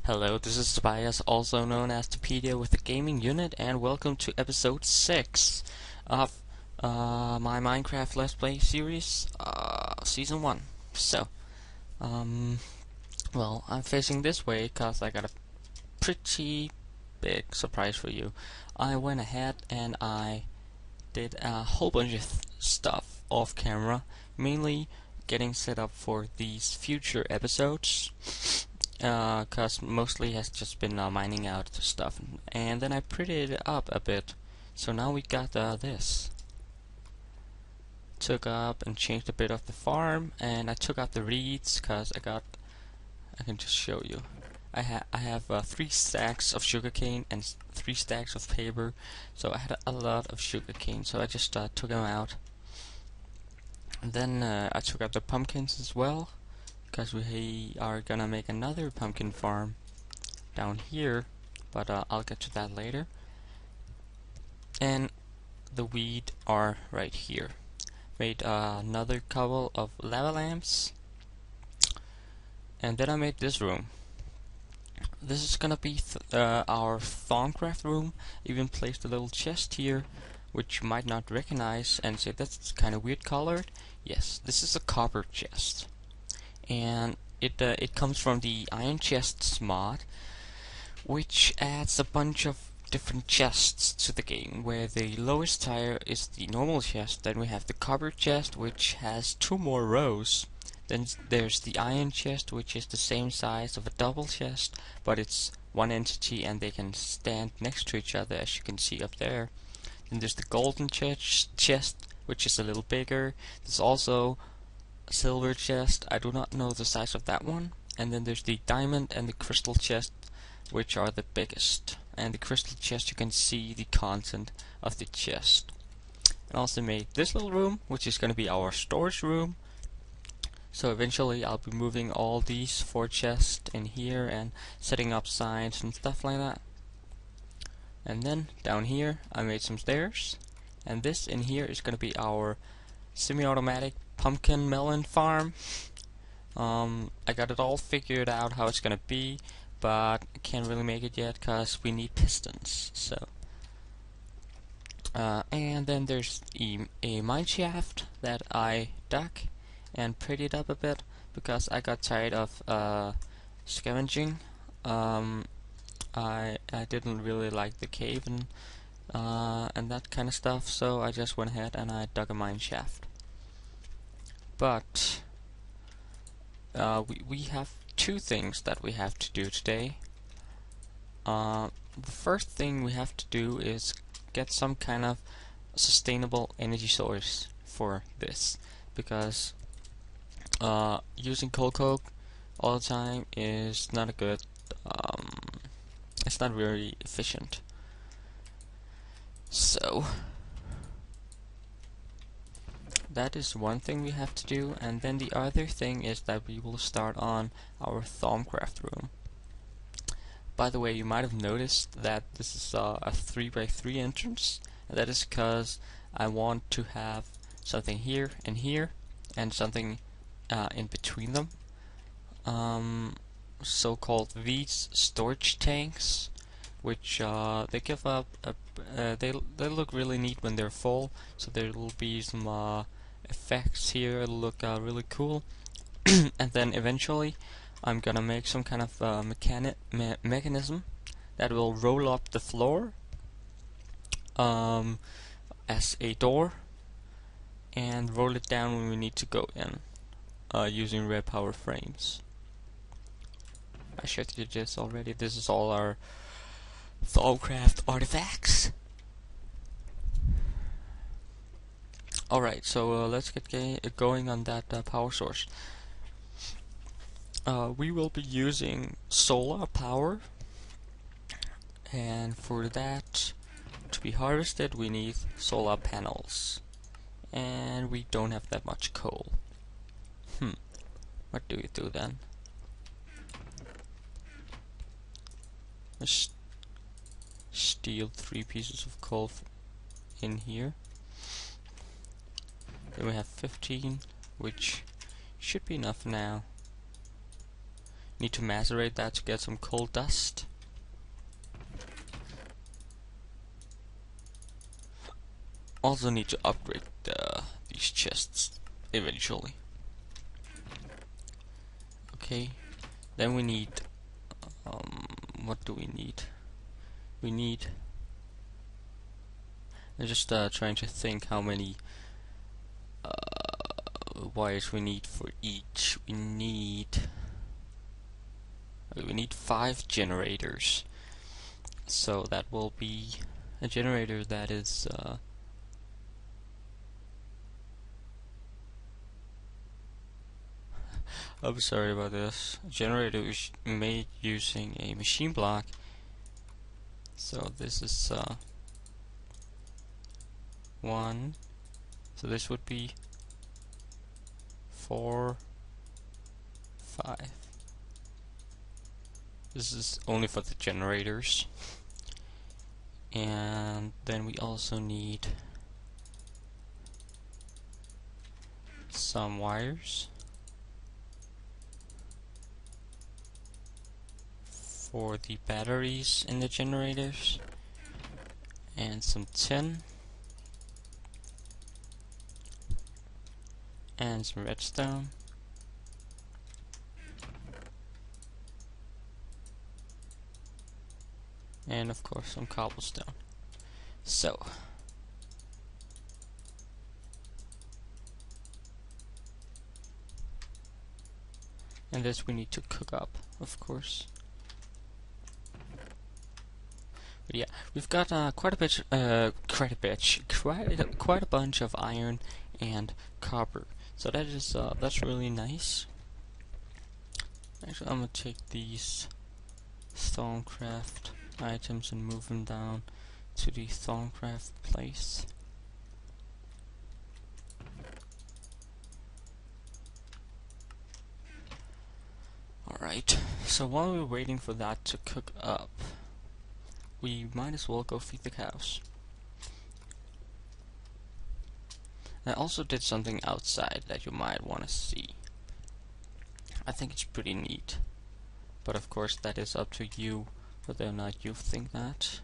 Hello, this is Tobias, also known as Topedia with the Gaming Unit, and welcome to episode 6 of my Minecraft Let's Play series, season 1. So, um, well, I'm facing this way because I got a pretty big surprise for you. I went ahead and I did a whole bunch of stuff off camera, mainly getting set up for these future episodes. Cause mostly has just been mining out stuff, and then I prettied it up a bit. So now we got this. Took up and changed a bit of the farm, and I took out the reeds, cause I can just show you. I have 3 stacks of sugarcane and 3 stacks of paper, so I had a lot of sugarcane, so I just took them out. And then I took out the pumpkins as well, because we are gonna make another pumpkin farm down here, but I'll get to that later. And the weed are right here. Made another couple of lava lamps, and then I made this room. This is gonna be our Thaumcraft room. Even placed a little chest here, which you might not recognize and say that's kind of weird colored. Yes, this is a copper chest. And it comes from the Iron Chests mod, which adds a bunch of different chests to the game, where the lowest tier is the normal chest, then we have the copper chest, which has 2 more rows, then there's the iron chest, which is the same size of a double chest, but it's one entity and they can stand next to each other, as you can see up there. Then there's the golden chest, which is a little bigger. There's also silver chest, I do not know the size of that one. And then there's the diamond and the crystal chest, which are the biggest. And the crystal chest, you can see the content of the chest. And also made this little room, which is going to be our storage room. So eventually I'll be moving all these 4 chests in here and setting up signs and stuff like that. And then down here I made some stairs. And this in here is going to be our semi-automatic pumpkin melon farm. I got it all figured out how it's gonna be, but I can't really make it yet because we need pistons. So, and then there's a mine shaft that I dug and prettied up a bit because I got tired of scavenging. I didn't really like the cave and that kind of stuff, so I just went ahead and I dug a mine shaft. But we have 2 things that we have to do today. The first thing we have to do is get some kind of sustainable energy source for this, because using coal coke all the time is not a good. It's not very efficient. So that is one thing we have to do, and then the other thing is that we will start on our Thaumcraft room. By the way, you might have noticed that this is a 3x3 entrance, and that is because I want to have something here, and something in between them. So-called these storage tanks, which they give up. They look really neat when they're full. So there will be some effects here. It'll look really cool. And then eventually, I'm gonna make some kind of mechanism that will roll up the floor as a door, and roll it down when we need to go in using Redpower frames. I showed you this already. This is all our Thaumcraft artifacts. Alright, so let's get going on that power source. We will be using solar power, and for that to be harvested we need solar panels, and we don't have that much coal. What do we do then? Let's steal 3 pieces of coal in here. Then we have 15, which should be enough now. Need to macerate that to get some coal dust. Also need to upgrade these chests eventually. Okay, then we need what do we need? I'm just trying to think how many wires we need for each. We need 5 generators. So that will be a generator that is I'm sorry about this. A generator is made using a machine block. So this is 1. So this would be 4, 5. This is only for the generators. And then we also need some wires for the batteries in the generators, and some tin, and some redstone, and of course some cobblestone. So and this we need to cook up, of course. But yeah, we've got quite a bunch of iron and copper. So that is that's really nice. Actually, I'm gonna take these Thaumcraft items and move them down to the Thaumcraft place. Alright, so while we're waiting for that to cook up, we might as well go feed the cows. I also did something outside that you might want to see. I think it's pretty neat, but of course that is up to you whether or not you think that.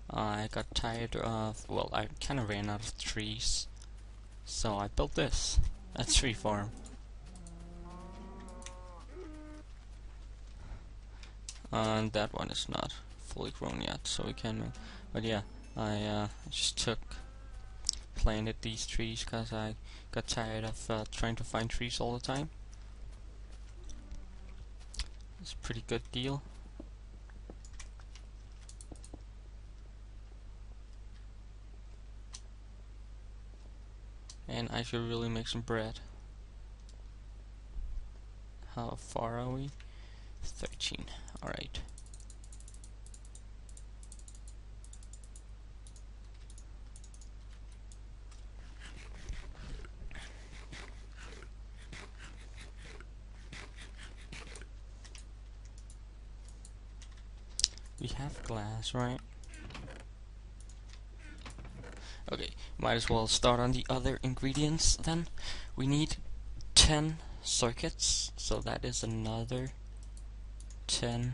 I got tired of, well, I kind of ran out of trees, so I built this, a tree farm. And that one is not fully grown yet, so we can, but yeah, I just planted these trees because I got tired of trying to find trees all the time. It's a pretty good deal. And I should really make some bread. How far are we? 13. Alright. We have glass, right? Okay, might as well start on the other ingredients then. We need 10 circuits, so that is another 10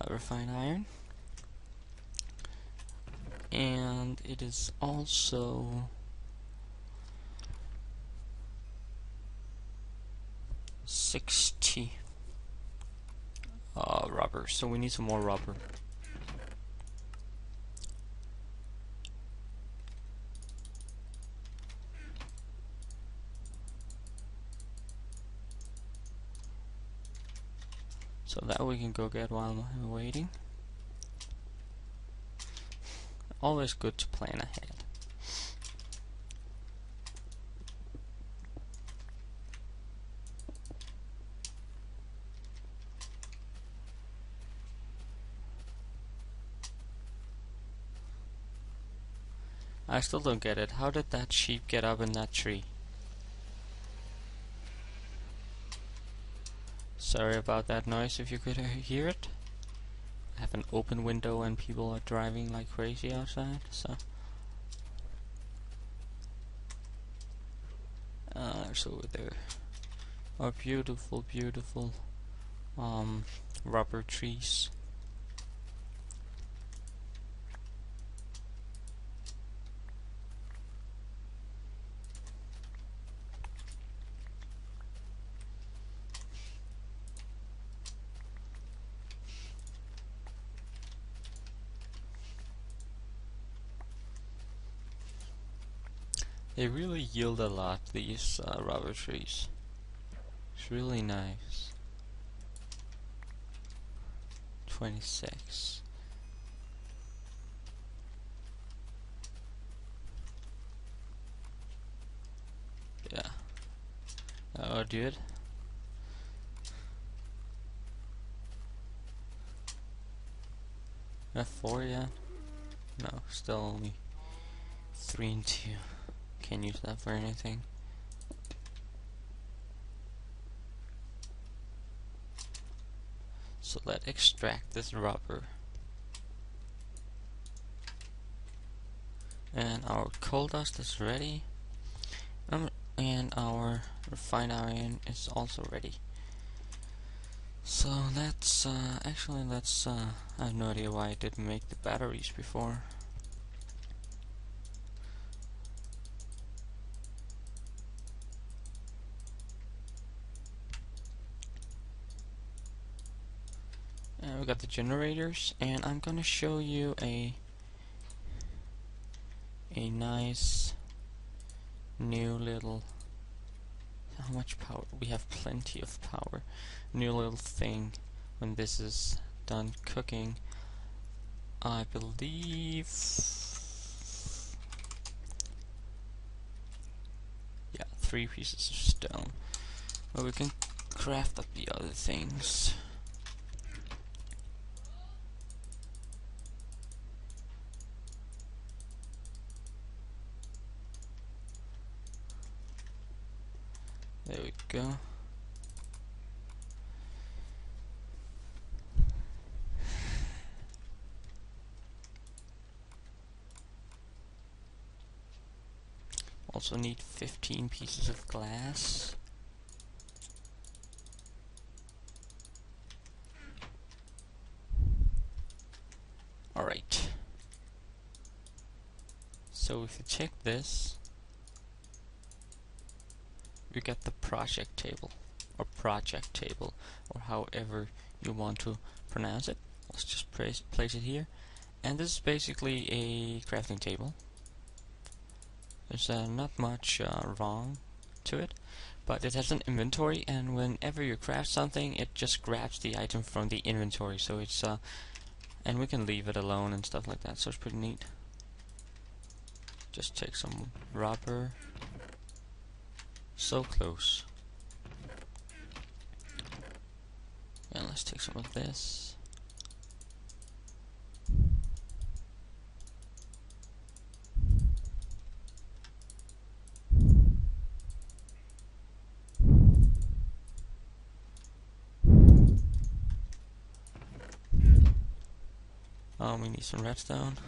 refined iron. And it is also 60 rubber, so we need some more rubber. So that we can go get while I'm waiting. Always good to plan ahead. I still don't get it. How did that sheep get up in that tree? Sorry about that noise if you could hear it. I have an open window and people are driving like crazy outside, so there's over there our beautiful, beautiful rubber trees. They really yield a lot, these rubber trees. It's really nice. 26. Yeah. Oh, dude. F4 yet? No, still only 3 and 2. Can't use that for anything. So let's extract this rubber. And our coal dust is ready. And our refined iron is also ready. So let's actually let's I have no idea why I didn't make the batteries before. And we got the generators, and I'm gonna show you a nice new little, how much power? We have plenty of power. New little thing when this is done cooking. I believe, yeah, 3 pieces of stone. But we can craft up the other things. There we go. Also need 15 pieces of glass. Alright. So if you check this, we get the project table, or however you want to pronounce it. Let's just place it here. And this is basically a crafting table. There's not much wrong to it, but it has an inventory, and whenever you craft something, it just grabs the item from the inventory. So it's and we can leave it alone and stuff like that. So it's pretty neat. Just take some rubber. So close. And let's take some of this. We need some redstone.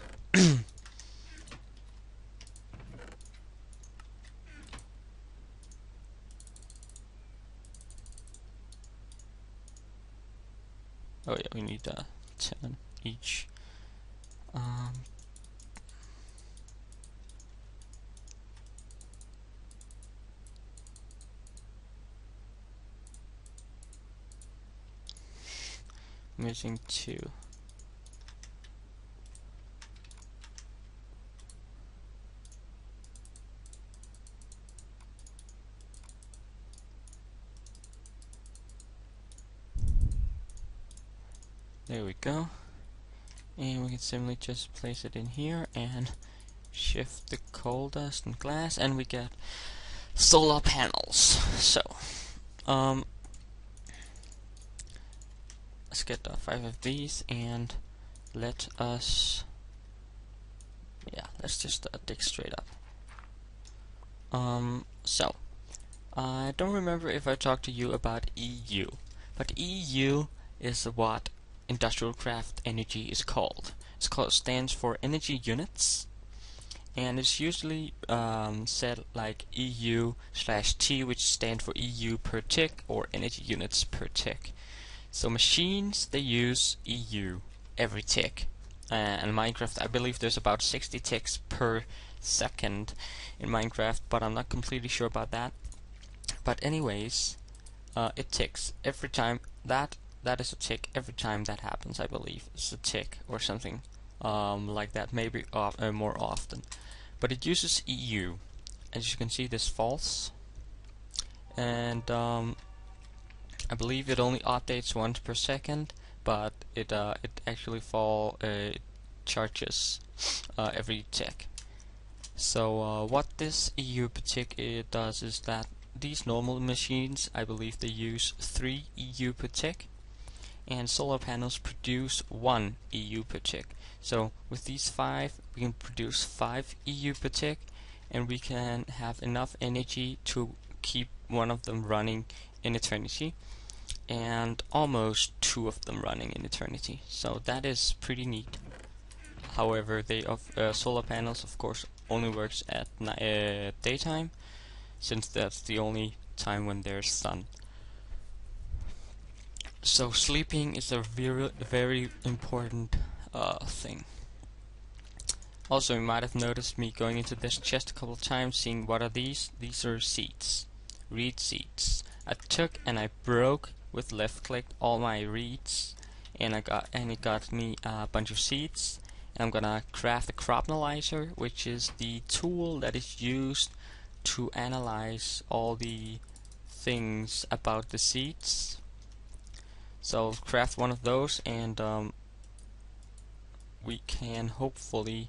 Oh yeah, we need 10 each. Missing 2. There we go. And we can simply just place it in here and shift the coal dust and glass, and we get solar panels. So, let's get 5 of these, and let us, yeah, let's just dig straight up. So, I don't remember if I talked to you about EU, but EU is what Industrialcraft energy is called. Stands for energy units, and it's usually set like EU/T, which stand for EU per tick or energy units per tick. So machines, they use EU every tick. And in Minecraft, I believe there's about 60 ticks per second in Minecraft, but I'm not completely sure about that. But anyways, it ticks every time. That is a tick every time that happens. I believe it's a tick or something like that, maybe more often. But it uses EU. As you can see, this false, and I believe it only updates once per second, but it actually charges every tick. So what this EU per tick does is that these normal machines, I believe they use 3 EU per tick, and solar panels produce 1 EU per tick. So with these 5, we can produce 5 EU per tick, and we can have enough energy to keep one of them running in eternity, and almost 2 of them running in eternity. So that is pretty neat. However, solar panels, of course, only works at daytime, since that's the only time when there's sun. So sleeping is a very important thing. Also, you might have noticed me going into this chest a couple of times, seeing what are these. These are seeds, reed seeds. I took and I broke with left click all my reeds, and it got me a bunch of seeds. And I'm gonna craft a crop analyzer, which is the tool that is used to analyze all the things about the seeds. So I'll craft one of those, and we can hopefully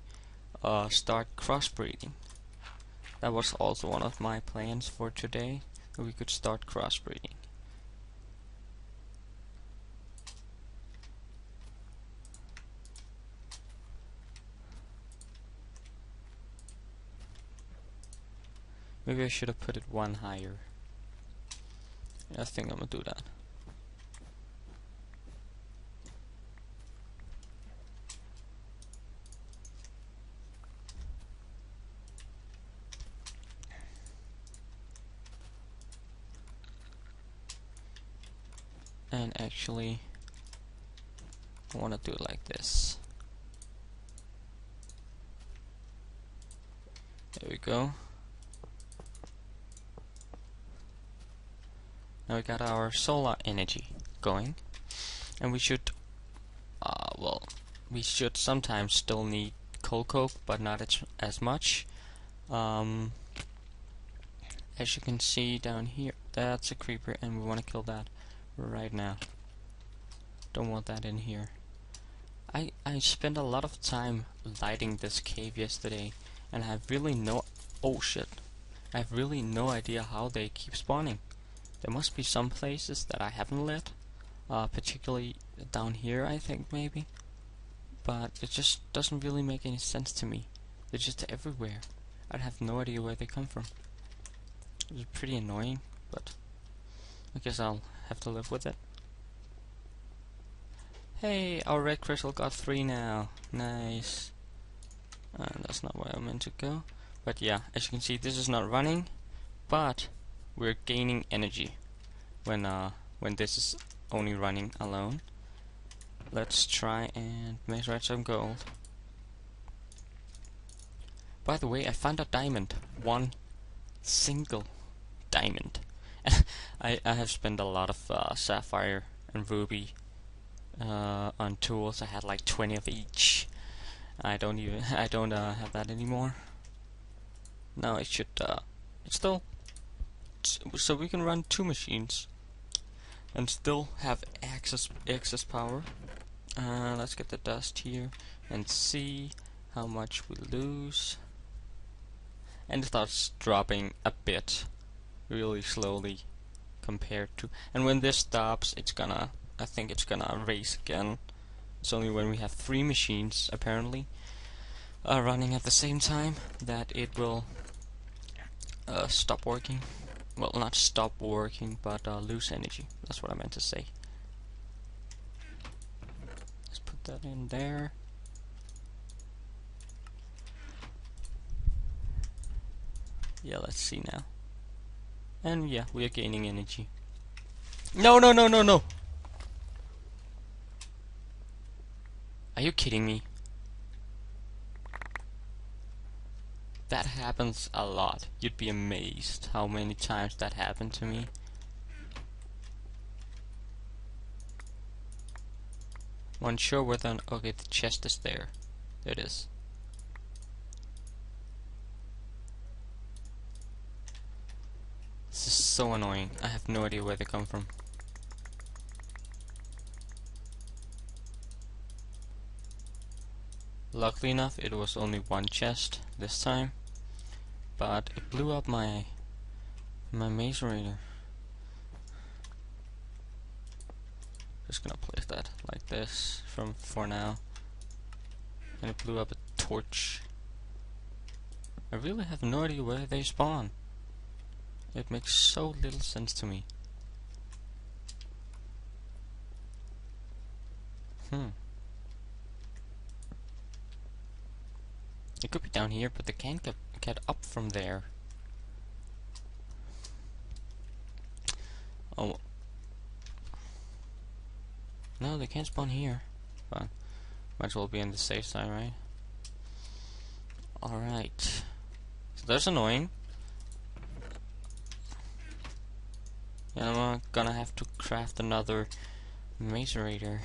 start crossbreeding. That was also one of my plans for today, that we could start crossbreeding. Maybe I should have put it 1 higher. I think I'm gonna do that. And actually, I want to do it like this. There we go. Now we got our solar energy going, and we should, we should sometimes still need coal coke, but not as much. As you can see down here, that's a creeper, and we want to kill that right now. Don't want that in here. I spent a lot of time lighting this cave yesterday, and I have really no I have really no idea how they keep spawning. There must be some places that I haven't lit, particularly down here, I think, maybe. But it just doesn't really make any sense to me. They're just everywhere. I have no idea where they come from. It's pretty annoying, but I guess I'll have to live with it. Hey, our red crystal got 3 now. Nice. That's not where I meant to go. But yeah, as you can see, this is not running, but we're gaining energy when this is only running alone. Let's try and measure some gold. By the way, I found a diamond. 1 single diamond. I have spent a lot of sapphire and ruby on tools. I had like 20 of each. I don't have that anymore. Now it should it's still, so we can run 2 machines and still have excess power. Let's get the dust here and see how much we lose. And it starts dropping a bit, really slowly compared to. And when this stops, I think it's gonna raise again. It's only when we have 3 machines apparently running at the same time that it will stop working. Well, not stop working, but lose energy. That's what I meant to say. Let's put that in there. Yeah, let's see now. And yeah, we are gaining energy. No, no, no, no, no! Are you kidding me? That happens a lot. You'd be amazed how many times that happened to me. I'm unsure whether... Okay, the chest is there. There it is. This is so annoying. I have no idea where they come from. Luckily enough, it was only one chest this time, but it blew up my macerator. Just gonna place that like this for now, and it blew up a torch. I really have no idea where they spawn. It makes so little sense to me. It could be down here, but they can't get up from there. Oh. No, they can't spawn here. But might as well be on the safe side, right? Alright. So that's annoying. And I'm gonna have to craft another macerator.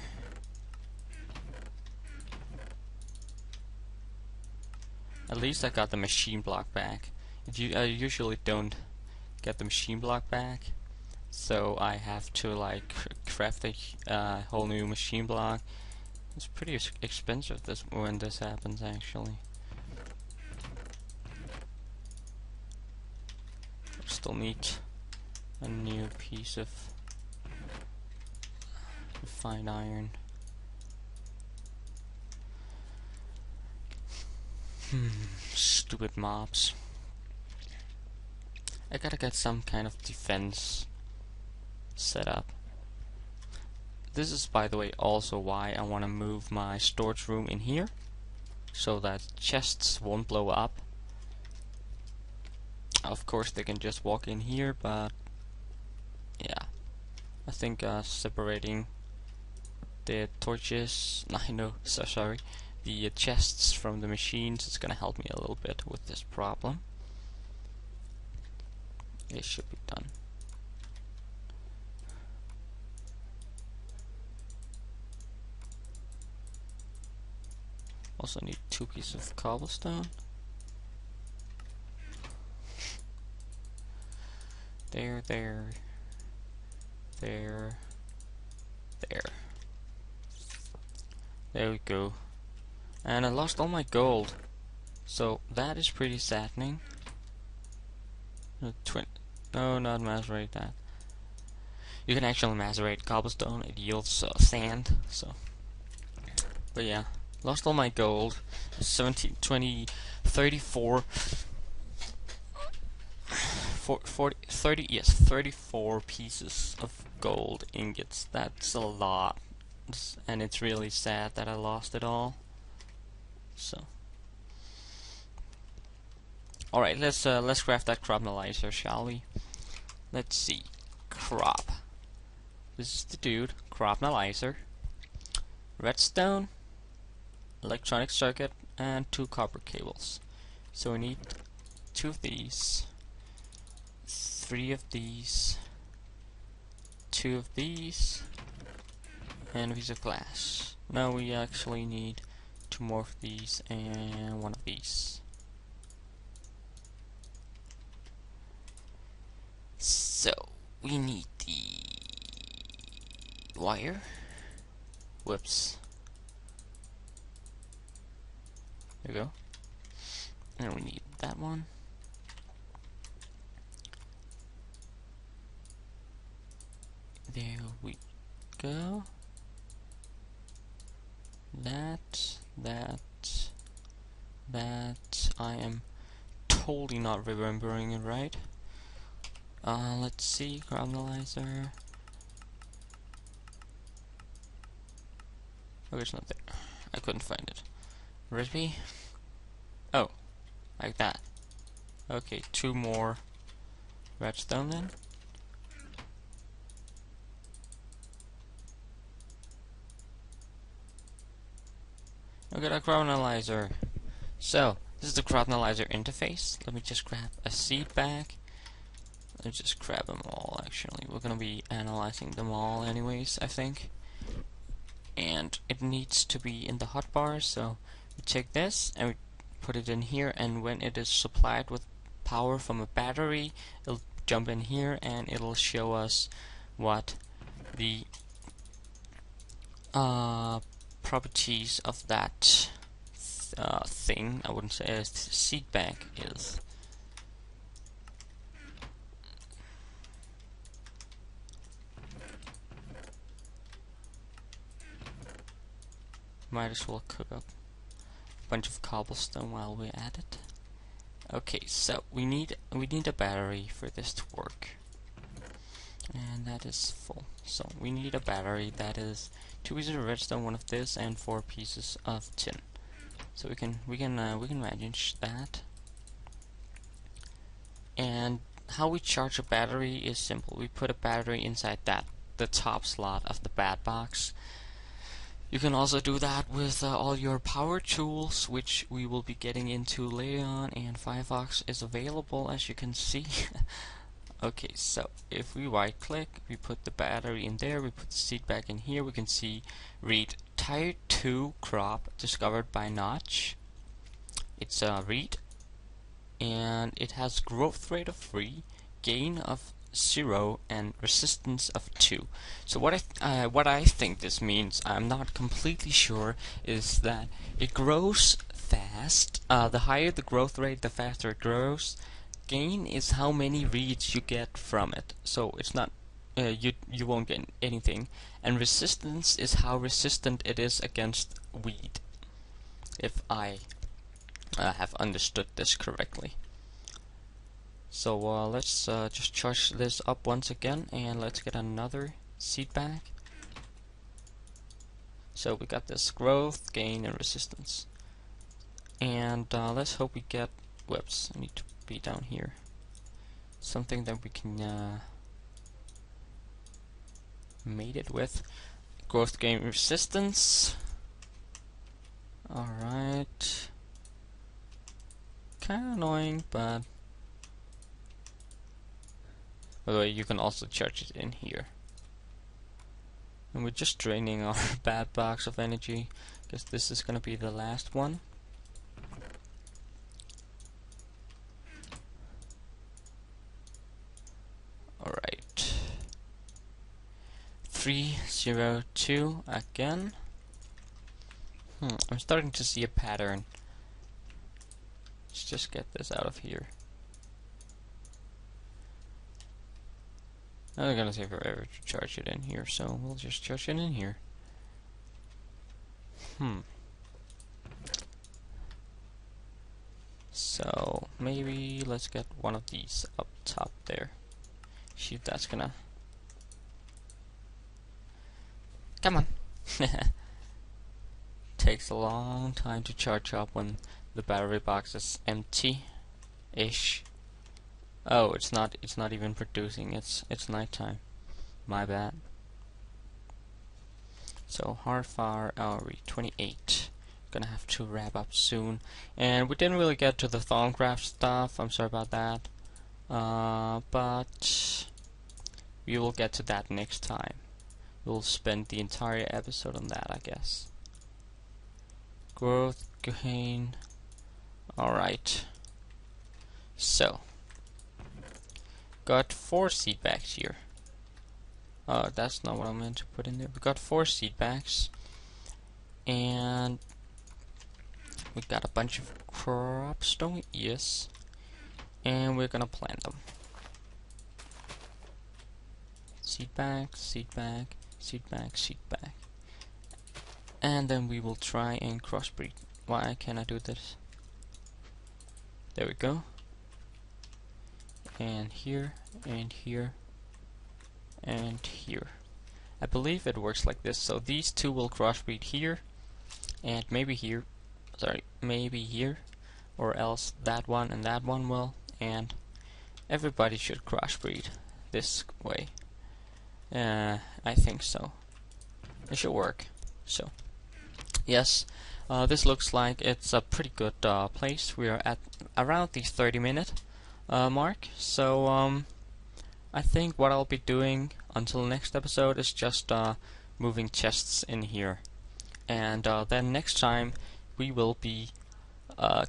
At least I got the machine block back. I usually don't get the machine block back, so I have to like craft a whole new machine block. It's pretty expensive when this happens, actually. Still need a new piece of refined iron. Stupid mobs. I gotta get some kind of defense set up. This is, by the way, also why I want to move my storage room in here, so that chests won't blow up. Of course they can just walk in here, but yeah, I think separating the torches, sorry, the chests from the machines is gonna help me a little bit with this problem. It should be done. Also need 2 pieces of cobblestone. There. There we go. And I lost all my gold, so that is pretty saddening. No, not macerate that. You can actually macerate cobblestone, it yields sand, so. But yeah, lost all my gold. 17, 20, 34, 34 pieces of gold ingots. That's a lot. And it's really sad that I lost it all. So. Alright, let's craft that crop analyzer, shall we? Let's see. Crop. This is the dude. Crop analyzer. Redstone. Electronic circuit. And 2 copper cables. So we need 2 of these. 3 of these. 2 of these. And a piece of glass. Now we actually need 2 more of these and 1 of these. So we need the wire. Whoops. There we go. And we need that one. There we go. That I am totally not remembering it right. Let's see, crop analyzer. Oh, it's not there. I couldn't find it. Recipe? Oh, like that. Okay, 2 more redstone then. Look at our crop analyzer. So, this is the crop analyzer interface. Let me just grab a seed bag. Let's just grab them all, actually. We're gonna be analyzing them all anyways, I think. And it needs to be in the hotbar, so we take this and we put it in here, and when it is supplied with power from a battery, it'll jump in here and it'll show us what the properties of that thing, I wouldn't say a seed bag, is. Might as well cook up a bunch of cobblestone while we're at it. Okay, so we need a battery for this to work, and that is full. So we need a battery that is 2 pieces of redstone, 1 of this, and 4 pieces of tin. So we can manage that. And how we charge a battery is simple. We put a battery inside the top slot of the bat box. You can also do that with all your power tools, which we will be getting into later on, and Firefox is available, as you can see. Okay, so if we right click, we put the battery in there, we put the seed back in here, we can see read Tier 2 crop discovered by Notch. It's a read, and it has growth rate of 3, gain of 0, and resistance of 2. So what I think this means, I'm not completely sure, is that it grows fast. The higher the growth rate, the faster it grows. Gain is how many reeds you get from it. So it's not you won't get anything. And resistance is how resistant it is against weed. If I have understood this correctly. So let's just charge this up once again, and let's get another seed bag. So we got this growth, gain, and resistance. And let's hope we get, whoops, I need to be down here. Something that we can mate it with. Growth, gain, resistance. Alright. Kinda annoying, but by the way, you can also charge it in here. And we're just draining our bad box of energy, because this is gonna be the last one. Alright. 302 again. I'm starting to see a pattern. Let's just get this out of here. Now they're gonna take forever to charge it in here, so we'll just charge it in here. So maybe let's get one of these up top there. See if that's gonna. Come on. Takes a long time to charge up when the battery box is empty-ish. Oh, it's not even producing. It's nighttime. My bad. So how far are we? 28. Gonna have to wrap up soon. And we didn't really get to the Thaumcraft stuff. I'm sorry about that. But we will get to that next time. We'll spend the entire episode on that, I guess. Growth, gain. Alright. So got 4 seed bags here. Oh, that's not what I meant to put in there. We got 4 seed bags, and we got a bunch of crops, don't we? Yes. And we're gonna plant them. Seed bag, seed bag, seed bag, seed bag. And then we will try and crossbreed. Why can't I do this? There we go. And here, and here, and here. I believe it works like this. So these two will crossbreed here, and maybe here. Sorry, maybe here, or else that one and that one will, and everybody should crossbreed this way. I think so. It should work. So, yes, this looks like it's a pretty good place. We are at around the 30-minute mark. So, I think what I'll be doing until next episode is just moving chests in here. And then next time we will be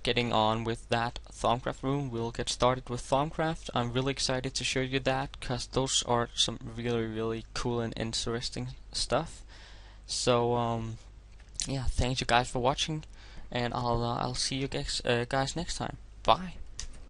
getting on with that Thaumcraft room. We'll get started with Thaumcraft. I'm really excited to show you that, because those are some really cool and interesting stuff. So yeah, thank you guys for watching, and I'll see you guys next time. Bye.